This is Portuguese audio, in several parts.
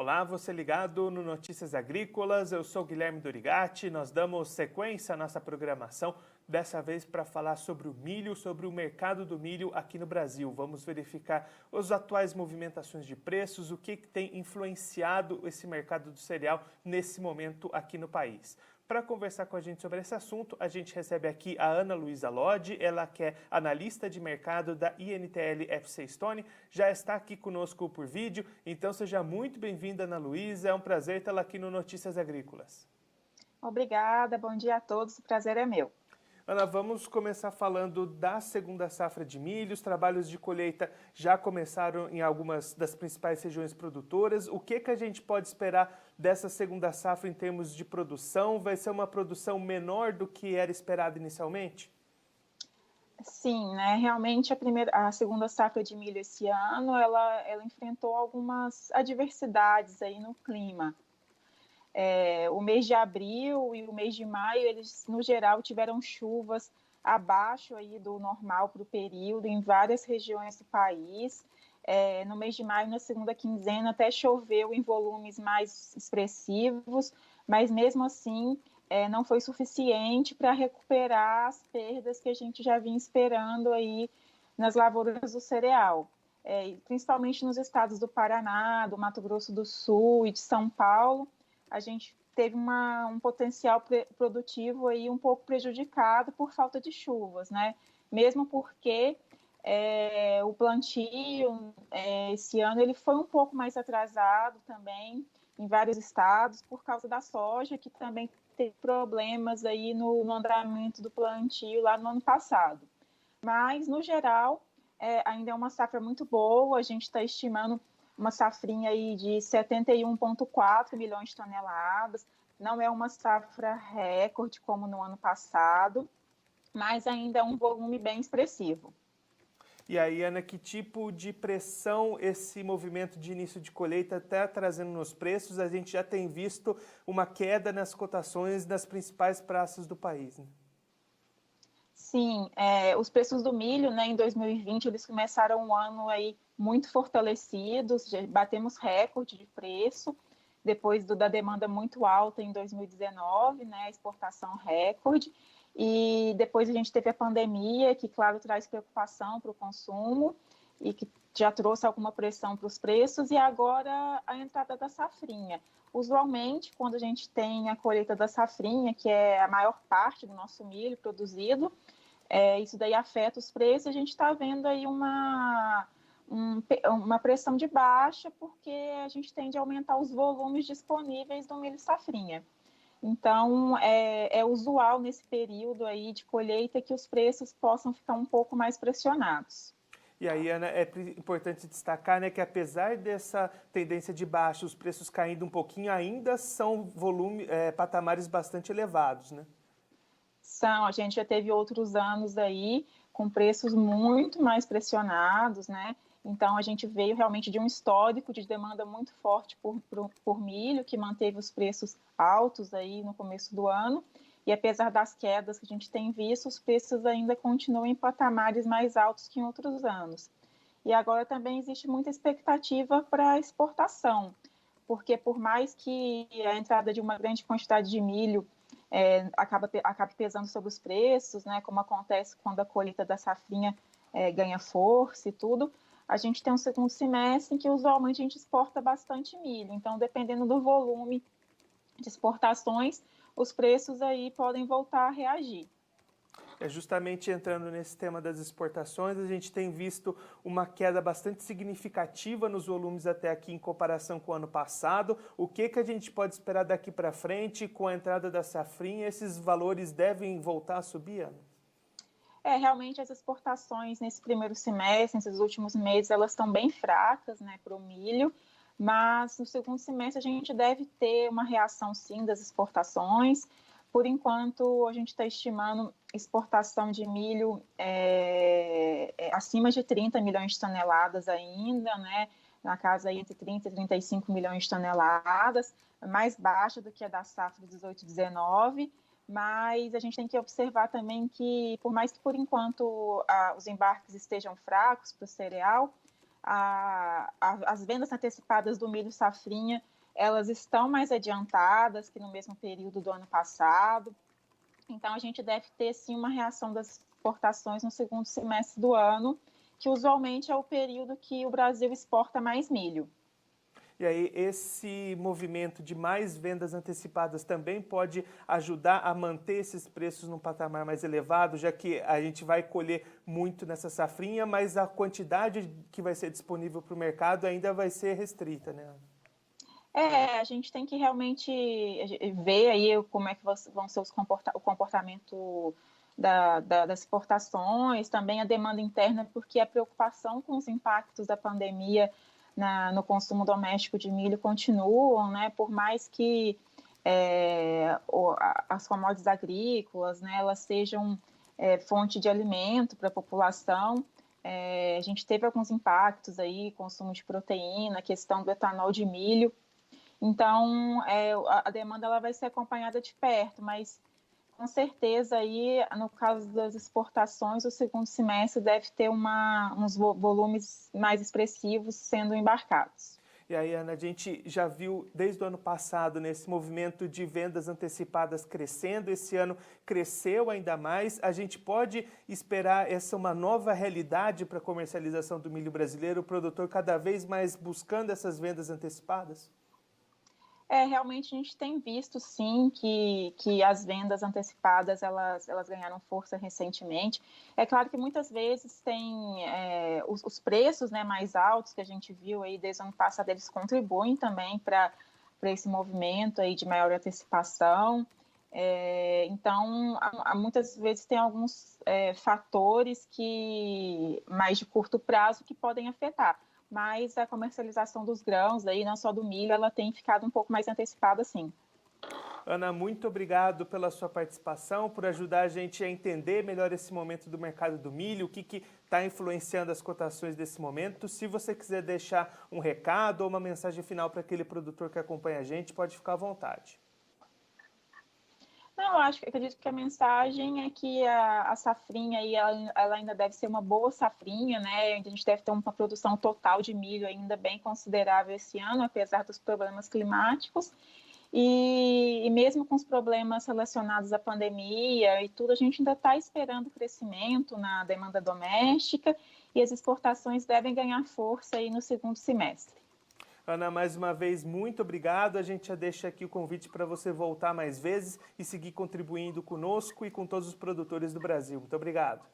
Olá, você ligado no Notícias Agrícolas, eu sou Guilherme Dorigatti, nós damos sequência à nossa programação, dessa vez para falar sobre o milho, sobre o mercado do milho aqui no Brasil. Vamos verificar as atuais movimentações de preços, o que tem influenciado esse mercado do cereal nesse momento aqui no país. Para conversar com a gente sobre esse assunto, a gente recebe aqui a Ana Luísa Lodi, ela que é analista de mercado da INTL FC Stone, já está aqui conosco por vídeo, então seja muito bem-vinda, Ana Luísa, é um prazer tê-la aqui no Notícias Agrícolas. Obrigada, bom dia a todos, o prazer é meu. Ana, vamos começar falando da segunda safra de milho. Os trabalhos de colheita já começaram em algumas das principais regiões produtoras. O que a gente pode esperar dessa segunda safra em termos de produção? Vai ser uma produção menor do que era esperado inicialmente? Sim, né? Realmente a segunda safra de milho esse ano, ela enfrentou algumas adversidades aí no clima. O mês de abril e o mês de maio, eles, no geral, tiveram chuvas abaixo aí do normal para o período em várias regiões do país. No mês de maio, na segunda quinzena, até choveu em volumes mais expressivos, mas mesmo assim não foi suficiente para recuperar as perdas que a gente já vinha esperando aí nas lavouras do cereal. Principalmente nos estados do Paraná, do Mato Grosso do Sul e de São Paulo, a gente teve um potencial produtivo aí um pouco prejudicado por falta de chuvas, né? Mesmo porque o plantio esse ano ele foi um pouco mais atrasado também em vários estados por causa da soja, que também teve problemas aí no andamento do plantio lá no ano passado. Mas, no geral, ainda é uma safra muito boa, a gente está estimando uma safrinha aí de 71,4 milhões de toneladas, não é uma safra recorde como no ano passado, mas ainda é um volume bem expressivo. E aí, Ana, que tipo de pressão esse movimento de início de colheita está trazendo nos preços? A gente já tem visto uma queda nas cotações das principais praças do país, né? Sim, os preços do milho, né, em 2020, eles começaram um ano aí muito fortalecidos, já batemos recorde de preço, depois da demanda muito alta em 2019, né, exportação recorde, e depois a gente teve a pandemia, que, claro, traz preocupação para o consumo e que já trouxe alguma pressão para os preços, e agora a entrada da safrinha. Usualmente, quando a gente tem a colheita da safrinha, que é a maior parte do nosso milho produzido, isso daí afeta os preços, a gente está vendo aí uma pressão de baixa, porque a gente tende a aumentar os volumes disponíveis do milho safrinha. Então, é usual nesse período aí de colheita que os preços possam ficar um pouco mais pressionados. E aí, Ana, é importante destacar, né, que apesar dessa tendência de baixa, os preços caindo um pouquinho, ainda são patamares bastante elevados, né? A gente já teve outros anos aí com preços muito mais pressionados, né? Então, a gente veio realmente de um histórico de demanda muito forte por milho, que manteve os preços altos aí no começo do ano. E apesar das quedas que a gente tem visto, os preços ainda continuam em patamares mais altos que em outros anos. E agora também existe muita expectativa para exportação, porque por mais que a entrada de uma grande quantidade de milho acabe pesando sobre os preços, né, como acontece quando a colheita da safrinha ganha força e tudo, a gente tem um segundo semestre em que usualmente a gente exporta bastante milho. Então, dependendo do volume de exportações, os preços aí podem voltar a reagir. Justamente entrando nesse tema das exportações, a gente tem visto uma queda bastante significativa nos volumes até aqui em comparação com o ano passado. O que a gente pode esperar daqui para frente com a entrada da safrinha? Esses valores devem voltar a subir, Ana? Realmente as exportações nesse primeiro semestre, nesses últimos meses, elas estão bem fracas, né, para o milho, mas no segundo semestre a gente deve ter uma reação, sim, das exportações. Por enquanto, a gente está estimando exportação de milho acima de 30 milhões de toneladas ainda, né, na casa aí entre 30 e 35 milhões de toneladas, mais baixa do que a da safra 18/19, mas a gente tem que observar também que, por mais que por enquanto os embarques estejam fracos para o cereal, as vendas antecipadas do milho safrinha, elas estão mais adiantadas que no mesmo período do ano passado. Então, a gente deve ter, sim, uma reação das exportações no segundo semestre do ano, que usualmente é o período que o Brasil exporta mais milho. E aí, esse movimento de mais vendas antecipadas também pode ajudar a manter esses preços num patamar mais elevado, já que a gente vai colher muito nessa safrinha, mas a quantidade que vai ser disponível para o mercado ainda vai ser restrita, né? A gente tem que realmente ver aí como é que vão ser o comportamento das exportações, também a demanda interna, porque a preocupação com os impactos da pandemia no consumo doméstico de milho continuam, né? Por mais que as commodities agrícolas, né, elas sejam fonte de alimento para a população, a gente teve alguns impactos aí, consumo de proteína, questão do etanol de milho. Então, a demanda ela vai ser acompanhada de perto, mas com certeza aí, no caso das exportações, o segundo semestre deve ter uns volumes mais expressivos sendo embarcados. E aí, Ana, a gente já viu desde o ano passado nesse movimento de vendas antecipadas crescendo, esse ano cresceu ainda mais. A gente pode esperar essa uma nova realidade para a comercialização do milho brasileiro, o produtor cada vez mais buscando essas vendas antecipadas? Realmente a gente tem visto, sim, que as vendas antecipadas, elas ganharam força recentemente. É claro que muitas vezes tem os preços, né, mais altos que a gente viu aí desde o ano passado, eles contribuem também para esse movimento aí de maior antecipação. Então, muitas vezes tem alguns fatores mais de curto prazo que podem afetar, mas a comercialização dos grãos, aí, não só do milho, ela tem ficado um pouco mais antecipada, sim. Ana, muito obrigado pela sua participação, por ajudar a gente a entender melhor esse momento do mercado do milho, o que está influenciando as cotações desse momento. Se você quiser deixar um recado ou uma mensagem final para aquele produtor que acompanha a gente, pode ficar à vontade. Não, acredito que a mensagem é que a safrinha aí, ela ainda deve ser uma boa safrinha, né? A gente deve ter uma produção total de milho ainda bem considerável esse ano, apesar dos problemas climáticos. E mesmo com os problemas relacionados à pandemia e tudo, a gente ainda está esperando crescimento na demanda doméstica e as exportações devem ganhar força aí no segundo semestre. Ana, mais uma vez, muito obrigado. A gente já deixa aqui o convite para você voltar mais vezes e seguir contribuindo conosco e com todos os produtores do Brasil. Muito obrigado.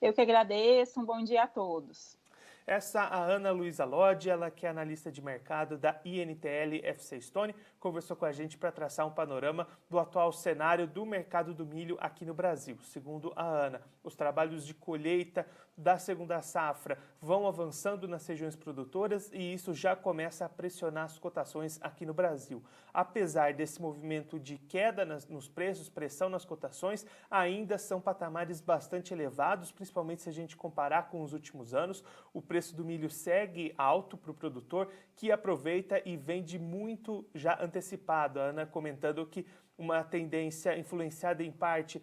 Eu que agradeço, um bom dia a todos. Essa a Ana Luísa Lodge, ela que é analista de mercado da INTL FC Stone, conversou com a gente para traçar um panorama do atual cenário do mercado do milho aqui no Brasil. Segundo a Ana, os trabalhos de colheita da segunda safra vão avançando nas regiões produtoras e isso já começa a pressionar as cotações aqui no Brasil. Apesar desse movimento de queda nos preços, pressão nas cotações, ainda são patamares bastante elevados, principalmente se a gente comparar com os últimos anos. O preço do milho segue alto para o produtor, que aproveita e vende muito já antecipado. A Ana comentando que uma tendência influenciada em parte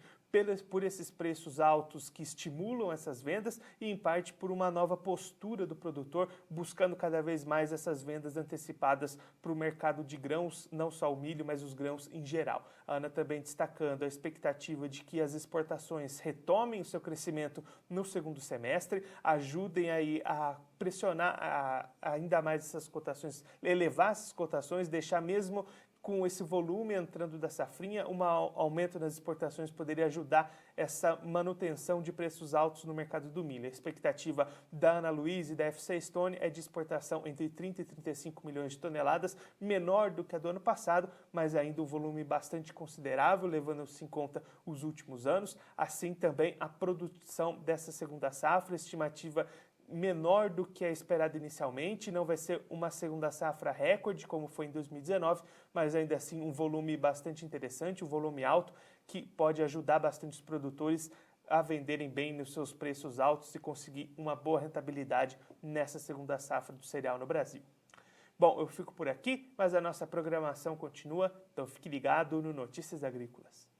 por esses preços altos que estimulam essas vendas e em parte por uma nova postura do produtor buscando cada vez mais essas vendas antecipadas para o mercado de grãos, não só o milho, mas os grãos em geral. A Ana também destacando a expectativa de que as exportações retomem o seu crescimento no segundo semestre, ajudem aí a pressionar ainda mais essas cotações, elevar essas cotações, deixar mesmo com esse volume entrando da safrinha, um aumento nas exportações poderia ajudar essa manutenção de preços altos no mercado do milho. A expectativa da Ana Luísa e da FC Stone é de exportação entre 30 e 35 milhões de toneladas, menor do que a do ano passado, mas ainda um volume bastante considerável, levando-se em conta os últimos anos. Assim também a produção dessa segunda safra, estimativa menor do que é esperado inicialmente, não vai ser uma segunda safra recorde como foi em 2019, mas ainda assim um volume bastante interessante, um volume alto que pode ajudar bastante os produtores a venderem bem nos seus preços altos e conseguir uma boa rentabilidade nessa segunda safra do cereal no Brasil. Bom, eu fico por aqui, mas a nossa programação continua, então fique ligado no Notícias Agrícolas.